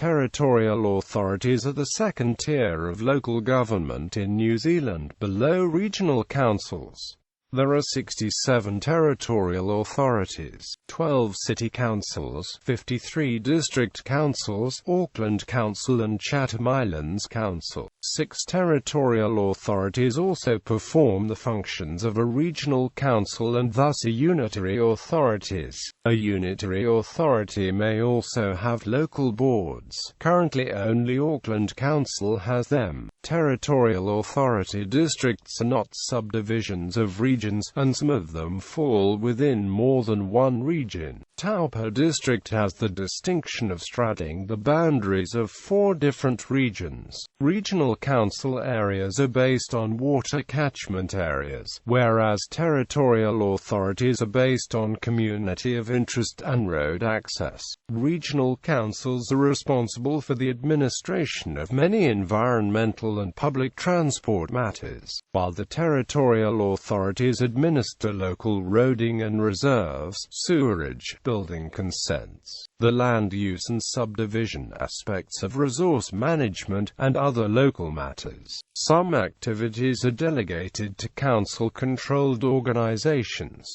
Territorial authorities are the second tier of local government in New Zealand, below regional councils. There are 67 territorial authorities, 12 city councils, 53 district councils, Auckland Council and Chatham Islands Council. 6 territorial authorities also perform the functions of a regional council and thus are unitary authorities. A unitary authority may also have local boards. Currently only Auckland Council has them. Territorial authority districts are not subdivisions of regions, and some of them fall within more than one region. Taupo District has the distinction of straddling the boundaries of 4 different regions. Regional council areas are based on water catchment areas, whereas territorial authorities are based on community of interest and road access. Regional councils are responsible for the administration of many environmental and public transport matters, while the territorial authorities administer local roading and reserves, sewerage, building consents, the land use and subdivision aspects of resource management, and other local matters. Some activities are delegated to council-controlled organizations.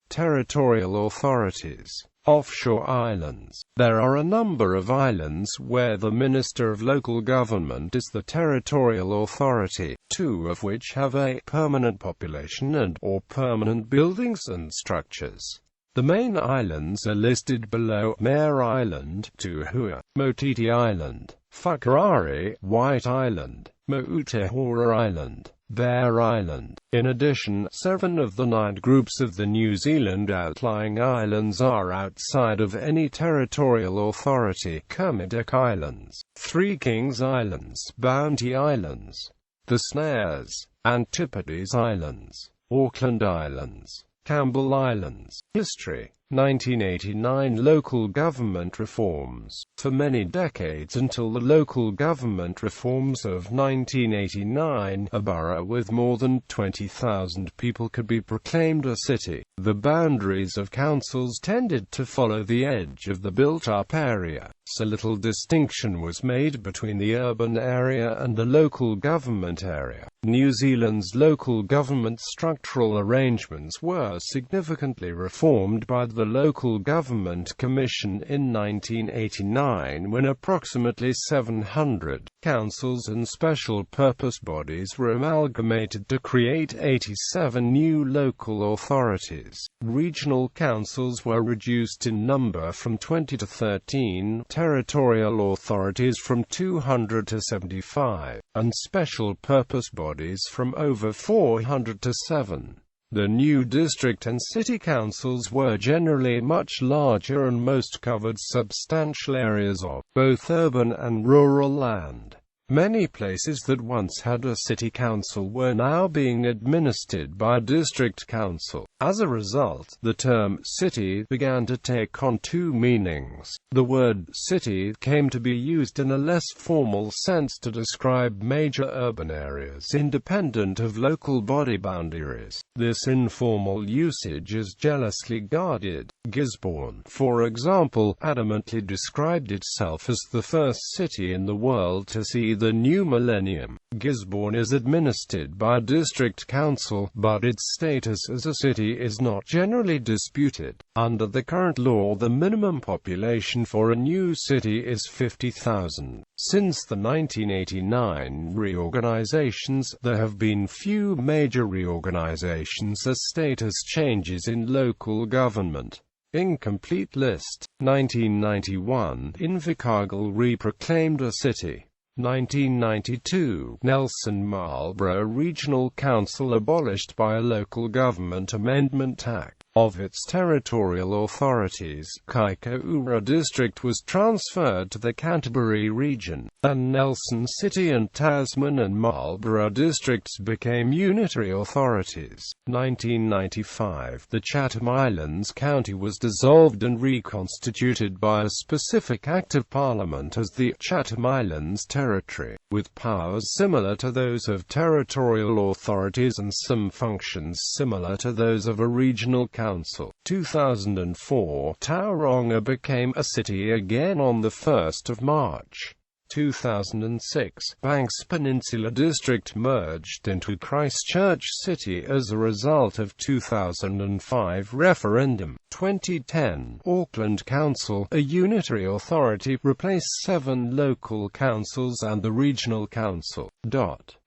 Territorial authorities. Offshore islands. There are a number of islands where the Minister of Local Government is the territorial authority, 2 of which have a permanent population and/or permanent buildings and structures. The main islands are listed below: Mare Island, Tuhua, Motiti Island, Whakarari, White Island, Moutehora Island, Bear Island. In addition, 7 of the 9 groups of the New Zealand outlying islands are outside of any territorial authority: Kermadec Islands, 3 Kings Islands, Bounty Islands, the Snares, Antipodes Islands, Auckland Islands, Campbell Islands. History. 1989 Local government reforms. For many decades until the local government reforms of 1989, a borough with more than 20,000 people could be proclaimed a city. The boundaries of councils tended to follow the edge of the built-up area, so little distinction was made between the urban area and the local government area. New Zealand's local government structural arrangements were significantly reformed by the Local Government Commission in 1989 when approximately 700 councils and special purpose bodies were amalgamated to create 87 new local authorities. Regional councils were reduced in number from 20 to 13, territorial authorities from 200 to 75, and special purpose bodies from over 400 to 7. The new district and city councils were generally much larger and most covered substantial areas of both urban and rural land. Many places that once had a city council were now being administered by a district council. As a result, the term city began to take on 2 meanings. The word city came to be used in a less formal sense to describe major urban areas independent of local body boundaries. This informal usage is jealously guarded. Gisborne, for example, adamantly described itself as the first city in the world to see the new millennium. Gisborne is administered by a district council, but its status as a city is not generally disputed. Under the current law, the minimum population for a new city is 50,000. Since the 1989 reorganizations, there have been few major reorganizations as status changes in local government. Incomplete list. 1991, Invercargill re-proclaimed a city. 1992, Nelson Marlborough Regional Council abolished by a Local Government Amendment Act. Of its territorial authorities, Kaikoura District was transferred to the Canterbury region, and Nelson City and Tasman and Marlborough districts became unitary authorities. 1995, the Chatham Islands County was dissolved and reconstituted by a specific Act of Parliament as the Chatham Islands Territory, with powers similar to those of territorial authorities and some functions similar to those of a regional council. Council. 2004, Tauranga became a city again on the 1st of March. 2006, Banks Peninsula District merged into Christchurch City as a result of 2005 referendum. 2010, Auckland Council, a unitary authority, replaced 7 local councils and the regional council.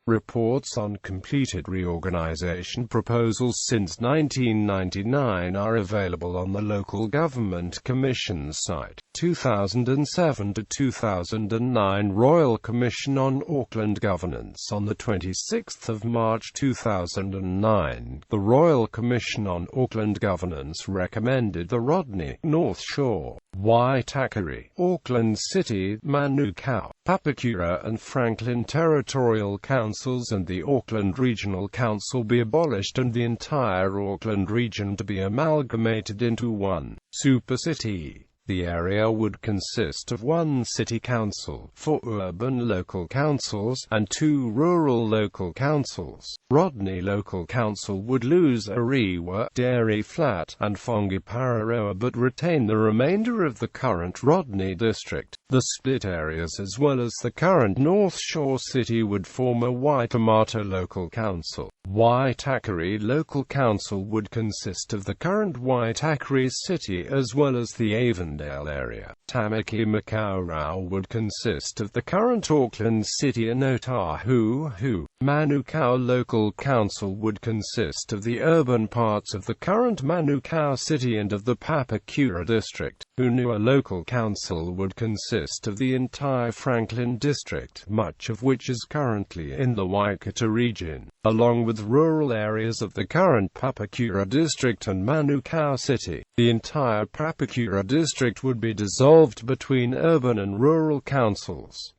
Reports on completed reorganisation proposals since 1999 are available on the Local Government Commission's site. 2007 to 2009 Royal Commission on Auckland Governance. On the 26th of March 2009, the Royal Commission on Auckland Governance recommended the Rodney, North Shore, Waitakere, Auckland City, Manukau, Papakura and Franklin Territorial Councils and the Auckland Regional Council be abolished and the entire Auckland region to be amalgamated into one supercity. The area would consist of 1 city council, 4 urban local councils, and 2 rural local councils. Rodney Local Council would lose Ariwa, Dairy Flat, and Whangiparoa but retain the remainder of the current Rodney district. The split areas as well as the current North Shore City would form a Waitomato Local Council. Waitakere Local Council would consist of the current Waitakere City as well as the Avondale area. Tamaki Makaurau would consist of the current Auckland City and Otahuhu. Manukau Local Council would consist of the urban parts of the current Manukau City and of the Papakura District. Unua Local Council would consist of the entire Franklin District, much of which is currently in the Waikato region, along with rural areas of the current Papakura District and Manukau City. The entire Papakura District would be dissolved between urban and rural councils.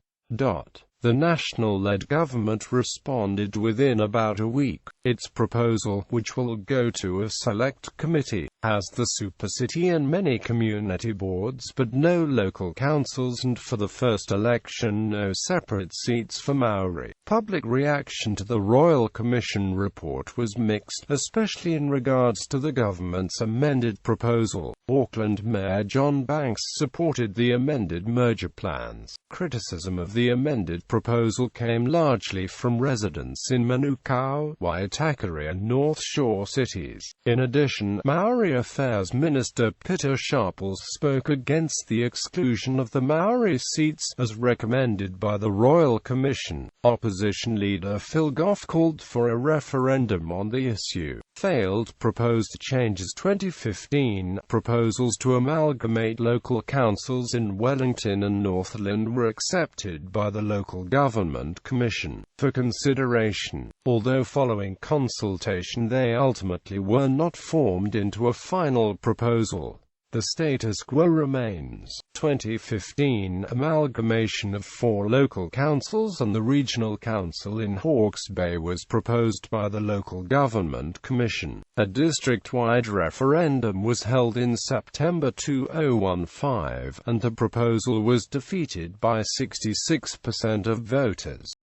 The national-led government responded within about a week. Its proposal, which will go to a select committee, has the supercity and many community boards but no local councils and for the first election no separate seats for Maori. Public reaction to the Royal Commission report was mixed, especially in regards to the government's amended proposal. Auckland Mayor John Banks supported the amended merger plans. Criticism of the amended proposal came largely from residents in Manukau, Waitakere and North Shore cities. In addition, Maori Affairs Minister Peter Sharples spoke against the exclusion of the Maori seats as recommended by the Royal Commission. Opposition leader Phil Goff called for a referendum on the issue. Failed proposed changes. 2015 proposals to amalgamate local councils in Wellington and Northland were accepted by the Local Government Commission for consideration, although following consultation they ultimately were not formed into a final proposal. The status quo remains. 2015 amalgamation of 4 local councils and the regional council in Hawke's Bay was proposed by the Local Government Commission. A district-wide referendum was held in September 2015 and the proposal was defeated by 66% of voters.